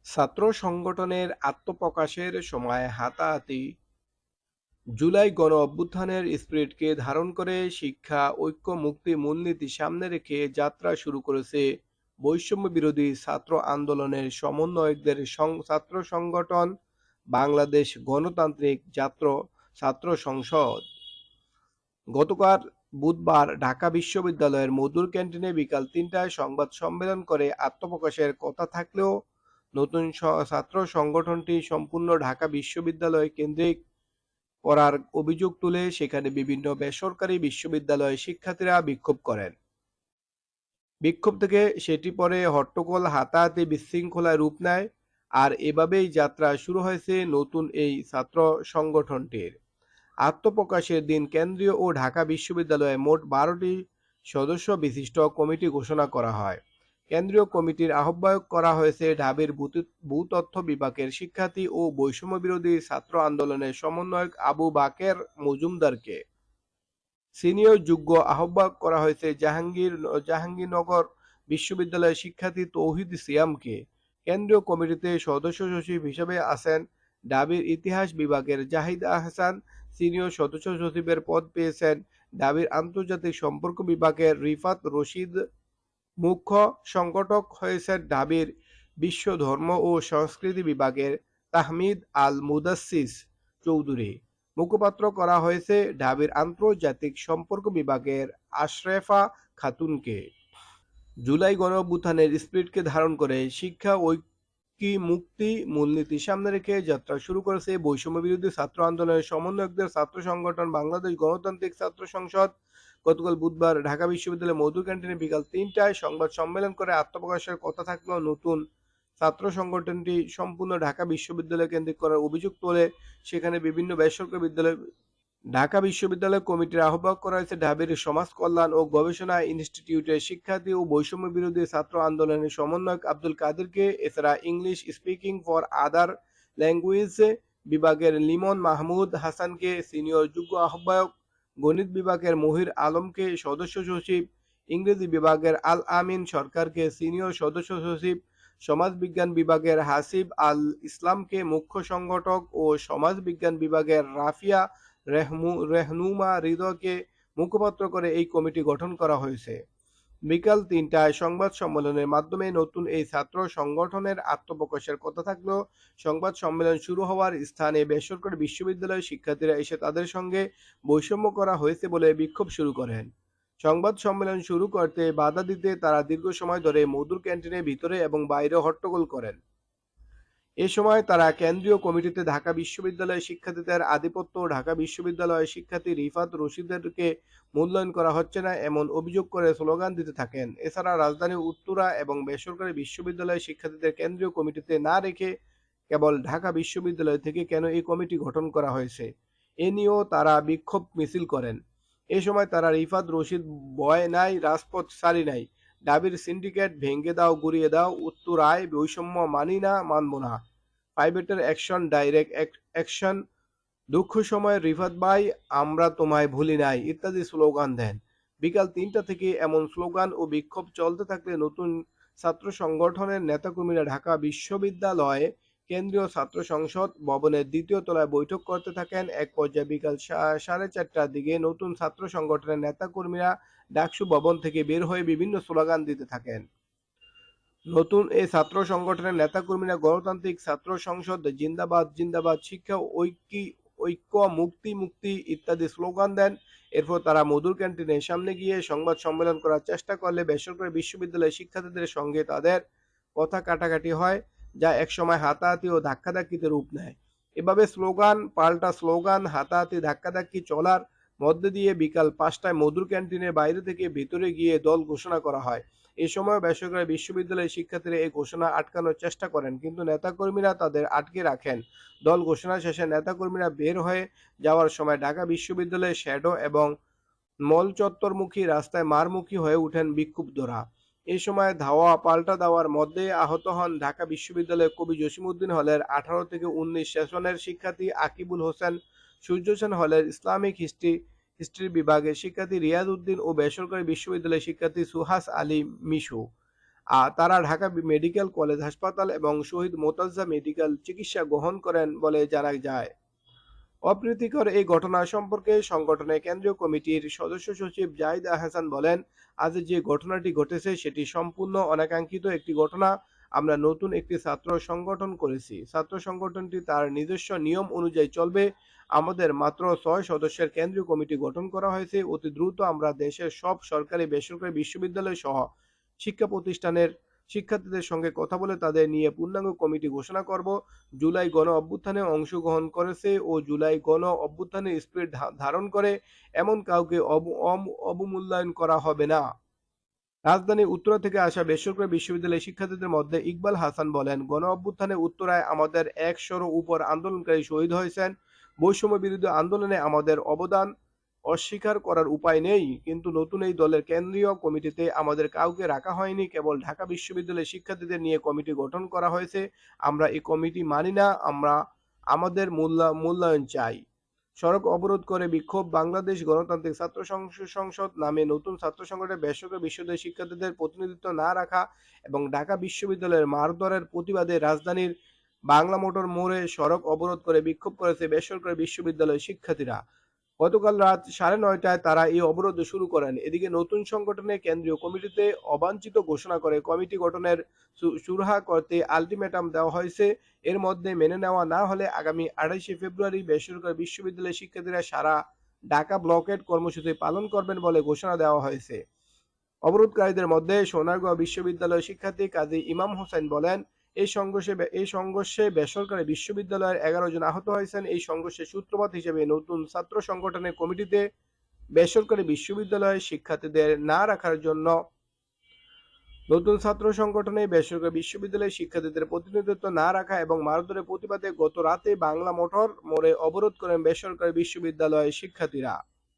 ছাত্র সংগঠনের আত্মপ্রকাশের সময় হাতাহাতি জুলাই গণ অভ্যুত্থানের স্পিরিটকে ধারণ করে শিক্ষা ঐক্য মুক্তি মূলনীতি সামনে রেখে যাত্রা শুরু করেছে বৈষম্য বিরোধী ছাত্র আন্দোলনের সমন্বয়কদের ছাত্র সংগঠন বাংলাদেশ গণতান্ত্রিক ছাত্র সংসদ। গতকাল বুধবার ঢাকা বিশ্ববিদ্যালয়ের মধুর ক্যান্টিনে বিকাল ৩টায় সংবাদ সম্মেলন করে আত্মপ্রকাশের কথা থাকলেও নতুন ছাত্র সংগঠনটি সম্পূর্ণ ঢাকা বিশ্ববিদ্যালয় কেন্দ্রিক করার অভিযোগ তুলে সেখানে বিভিন্ন বেসরকারি বিশ্ববিদ্যালয়ের শিক্ষার্থীরা বিক্ষোভ করেন। বিক্ষোভ থেকে সেটি পরে হট্টগোল হাতাহাতি বিশৃঙ্খলায় রূপ নেয়। আর এভাবেই যাত্রা শুরু হয়েছে নতুন এই ছাত্র সংগঠনটির। আত্মপ্রকাশের দিন কেন্দ্রীয় ও ঢাকা বিশ্ববিদ্যালয়ে মোট ১২টি সদস্য বিশিষ্ট কমিটি ঘোষণা করা হয়। কেন্দ্রীয় কমিটির আহ্বায়ক করা হয়েছে ঢাবির ভূতত্ত্ব বিভাগের শিক্ষার্থী ও বৈষম্য বিরোধী ছাত্র আন্দোলনের সমন্বয়ক আবু বাকের মজুমদারকে। সিনিয়র যুগ্ম আহ্বায়ক করা হয়েছে জাহাঙ্গীরনগর বিশ্ববিদ্যালয়ের শিক্ষার্থী তৌহিদ সিয়ামকে। কেন্দ্রীয় কমিটিতে সদস্য সচিব হিসেবে আছেন ঢাবির ইতিহাস বিভাগের জাহিদ আহসান। সিনিয়র সদস্য সচিবের পদ পেয়েছেন ঢাবির আন্তর্জাতিক সম্পর্ক বিভাগের রিফাত রশিদ। মুখ্য সংগঠক হয়েছেন ঢাবির বিশ্ব ধর্ম ও সংস্কৃতি বিভাগের তাহমিদ আল মুদাসসিস চৌধুরী। মুখপাত্র করা হয়েছে ঢাবির আন্তর্জাতিক সম্পর্ক বিভাগের আশরেফা খাতুনকে। জুলাই গণঅভ্যুত্থানের স্পিরিটকে ধারণ করে শিক্ষা ঐক্য মুক্তি মূলনীতি সামনে রেখে যাত্রা শুরু করেছে বৈষম্য বিরোধী ছাত্র আন্দোলনের সমন্বয়কদের ছাত্র সংগঠন বাংলাদেশ গণতান্ত্রিক ছাত্র সংসদ। গতকাল বুধবার ঢাকা বিশ্ববিদ্যালয়ের মধুর ক্যান্টিনে বিকাল ৩টায় সংবাদ সম্মেলন করে আত্মপ্রকাশের কথা থাকলেও নতুন ছাত্র সংগঠনটি সম্পূর্ণ ঢাকা বিশ্ববিদ্যালয় কেন্দ্রিক করার অভিযোগ তোলে সেখানে বিভিন্ন বেসরকারি বিদ্যালয়। ঢাকা বিশ্ববিদ্যালয় কমিটির আহ্বায়ক করা হয়েছে ঢাবির সমাজ কল্যাণ ও গবেষণা ইনস্টিটিউটের শিক্ষার্থী ও বৈষম্য বিরোধী ছাত্র আন্দোলনের সমন্বয়ক আব্দুল কাদেরকে। এছাড়া English speaking for other language বিভাগের লিমন মাহমুদ হাসানকে, সিনিয়র যুগ্ম আহ্বায়ক গণিত বিভাগের মহির আলমকে, সদস্য সচিব ইংরেজি বিভাগের আল আমিন সরকারকে, সিনিয়র সদস্য সচিব সমাজবিজ্ঞান বিভাগের হাসিব আল ইসলামকে, মুখ্য সংগঠক ও সমাজবিজ্ঞান বিভাগের রাফিয়া রেহনুমা হৃদয়কে মুখপাত্র করে এই কমিটি গঠন করা হয়েছে। বিকাল ৩টায় সংবাদ সম্মেলনের মাধ্যমে নতুন এই ছাত্র সংগঠনের আত্মপ্রকাশের কথা থাকলেও সংবাদ সম্মেলন শুরু হওয়ার স্থানে বেসরকারি বিশ্ববিদ্যালয়ের শিক্ষার্থীরা এসে তাদের সঙ্গে বৈষম্য করা হয়েছে বলে বিক্ষোভ শুরু করেন। সংবাদ সম্মেলন শুরু করতে বাধা দিতে তারা দীর্ঘ সময় ধরে মধুর ক্যান্টিনের ভিতরে এবং বাইরে হট্টগোল করেন। এ সময় তারা কেন্দ্রীয় কমিটিতে ঢাকা বিশ্ববিদ্যালয়ের শিক্ষার্থীদের আধিপত্য, ঢাকা বিশ্ববিদ্যালয়ের শিক্ষার্থী রিফাত রশিদদেরকে মূল্যায়ন করা হচ্ছে না এমন অভিযোগ করে স্লোগান দিতে থাকেন। এছাড়া রাজধানীর উত্তরা এবং বেসরকারি বিশ্ববিদ্যালয়ের শিক্ষার্থীদের কেন্দ্রীয় কমিটিতে না রেখে কেবল ঢাকা বিশ্ববিদ্যালয় থেকে কেন এই কমিটি গঠন করা হয়েছে এ নিয়েও তারা বিক্ষোভ মিছিল করেন। এ সময় তারা রিফাত রশিদ ভয় নাই, রাজপথ ছাড়ি নাই, ঢাবির সিন্ডিকেট ভেঙে দাও, গুড়িয়ে দাও, উত্তরায় বৈষম্য মানি না, মানব না, প্রাইভেটের অ্যাকশন, ডাইরেক্ট অ্যাকশন, দুঃখ সময় রিফাত ভাই, আমরা তোমায় ভুলি নাই ইত্যাদি স্লোগান দেন। বিকাল ৩টা থেকে এমন স্লোগান ও বিক্ষোভ চলতে থাকলে নতুন ছাত্র সংগঠনের নেতাকর্মীরা ঢাকা বিশ্ববিদ্যালয়ে কেন্দ্রীয় ছাত্র সংসদ ভবনের ২য় তলায় বৈঠক করতে থাকেন। এক পর্যায়ে বিকাল ৪:৩০টার দিকে নতুন ছাত্র সংগঠনের নেতাকর্মীরা ডাকসু ভবন থেকে বের হয়ে বিভিন্ন স্লোগান দিতে থাকেন। নতুন এই ছাত্র সংগঠনের নেতাকর্মীরা গণতান্ত্রিক ছাত্র সংসদ জিন্দাবাদ জিন্দাবাদ, শিক্ষা ঐক্য মুক্তি মুক্তি ইত্যাদি স্লোগান দেন। এরপর তারা মধুর ক্যান্টিনের সামনে গিয়ে সংবাদ সম্মেলন করার চেষ্টা করলে বেসরকারি বিশ্ববিদ্যালয়ের শিক্ষার্থীদের সঙ্গে তাদের কথা কাটাকাটি হয়, যা একসময় হাতাহাতি ও ধাক্কাধাক্কিতে রূপ নেয়। এভাবে স্লোগান পাল্টা স্লোগান, হাতাহাতি ধাক্কাধাক্কি চলার মধ্যে দিয়ে বিকাল ৫টায় মধুর ক্যান্টিনের বাইরে থেকে ভিতরে গিয়ে দল ঘোষণা করা হয়। এ সময় বেসরকারি বিশ্ববিদ্যালয়ের শিক্ষার্থীরা এই ঘোষণা আটকানোর চেষ্টা করেন, কিন্তু নেতাকর্মীরা তাদের আটকে রাখেন। দল ঘোষণা শেষে নেতাকর্মীরা বের হয়ে যাওয়ার সময় ঢাকা বিশ্ববিদ্যালয়ের শ্যাডো এবং মল চত্বরমুখী রাস্তায় মারমুখী হয়ে ওঠেন বিক্ষুব্ধরা। এ সময় ধাওয়া পাল্টা দেওয়ার মধ্যে আহত হন ঢাকা বিশ্ববিদ্যালয়ের কবি জসিমউদ্দিন হলের ১৮ থেকে ১৯ সেশনের শিক্ষার্থী আকিবুল হোসেন, সূর্য সেন হলের ইসলামিক হিস্ট্রি বিভাগের শিক্ষার্থী রিয়াজ উদ্দিন ও বেসরকারি বিশ্ববিদ্যালয়ের শিক্ষার্থী সুহাস আলী মিশু। তারা ঢাকা মেডিকেল কলেজ হাসপাতাল এবং শহীদ মোতাজ্জা মেডিকেল চিকিৎসা গ্রহণ করেন বলে জানা যায়। অপ্রীতিকর এই ঘটনা সম্পর্কে সংগঠনের কেন্দ্রীয় কমিটির সদস্য সচিব জাহিদ আহসান বলেন, আজ যে ঘটনাটি ঘটেছে সেটি সম্পূর্ণ অনাকাঙ্ক্ষিত একটি ঘটনা। আমরা নতুন একটি ছাত্র সংগঠন করেছি। ছাত্র সংগঠনটি তার নিজস্ব নিয়ম অনুযায়ী চলবে। আমাদের মাত্র ৬ সদস্যের কেন্দ্রীয় কমিটি গঠন করা হয়েছে। অতি দ্রুত আমরা দেশের সব সরকারি বেসরকারি বিশ্ববিদ্যালয় সহ শিক্ষা প্রতিষ্ঠানের শিক্ষার্থীদের সঙ্গে কথা বলে তাদের নিয়ে পূর্ণাঙ্গ কমিটি ঘোষণা করব। জুলাই গণ অভ্যুত্থানে অংশগ্রহণ করেছে ও জুলাই গণ অভ্যুত্থানের স্পিরিট ধারণ করে এমন কাউকে অবমূল্যায়ন করা হবে না। রাজধানীর উত্তরা থেকে আসা বেসরকারি বিশ্ববিদ্যালয়ের শিক্ষার্থীদের মধ্যে ইকবাল হাসান বলেন, গণ অভ্যুত্থানে উত্তরায় আমাদের ১০০ উপর আন্দোলনকারী শহীদ হয়েছেন। বৈষম্য বিরোধী আন্দোলনে আমাদের অবদান অস্বীকার করার উপায় নেই, কিন্তু নতুন এই দলের কেন্দ্রীয় কমিটিতে আমাদের কাউকে রাখা হয়নি। কেবল ঢাকা বিশ্ববিদ্যালয়ের শিক্ষার্থীদের নিয়ে কমিটি গঠন করা হয়েছে। আমরা এই কমিটি মানি না। আমরা আমাদের মূল্যায়ন চাই। সড়ক অবরোধ করে বিক্ষোভ। বাংলাদেশ গণতান্ত্রিক ছাত্র সংসদ নামে নতুন ছাত্র সংগঠনের বেসরকারি বিশ্ববিদ্যালয়ের শিক্ষার্থীদের প্রতিনিধিত্ব না রাখা এবং ঢাকা বিশ্ববিদ্যালয়ের মারধরের প্রতিবাদে রাজধানীর বাংলা মোটর মোড়ে সড়ক অবরোধ করে বিক্ষোভ করেছে বেসরকারি বিশ্ববিদ্যালয়ের শিক্ষার্থীরা। গতকাল রাত ৯:৩০টায় তারা এই অবরোধ শুরু করেন। এদিকে নতুন সংগঠনের কেন্দ্রীয় কমিটিতে অবাঞ্ছিত ঘোষণা করে কমিটি গঠনের সুরাহা করতে আলটিমেটাম দেওয়া হয়েছে। এর মধ্যে মেনে নেওয়া না হলে আগামী ২৮শে ফেব্রুয়ারি বেসরকারি বিশ্ববিদ্যালয়ের শিক্ষার্থীরা সারা ঢাকা ব্লকেড কর্মসূচি পালন করবেন বলে ঘোষণা দেওয়া হয়েছে। অবরোধকারীদের মধ্যে সোনারগাঁও বিশ্ববিদ্যালয়ের শিক্ষার্থী কাজী ইমাম হোসেন বলেন, এই সংঘর্ষে বেসরকারি বিশ্ববিদ্যালয়ের ১১ জন আহত হয়েছেন। এই সংঘর্ষের সূত্রপাত হিসেবে নতুন ছাত্র সংগঠনের কমিটিতে বেসরকারি বিশ্ববিদ্যালয়ের শিক্ষার্থীদের না রাখার জন্য নতুন ছাত্র সংগঠনে বেসরকারি বিশ্ববিদ্যালয়ের শিক্ষার্থীদের প্রতিনিধিত্ব না রাখা এবং মারধরের প্রতিবাদে গত রাতে বাংলা মোটর মোড়ে অবরোধ করেন বেসরকারি বিশ্ববিদ্যালয়ের শিক্ষার্থীরা।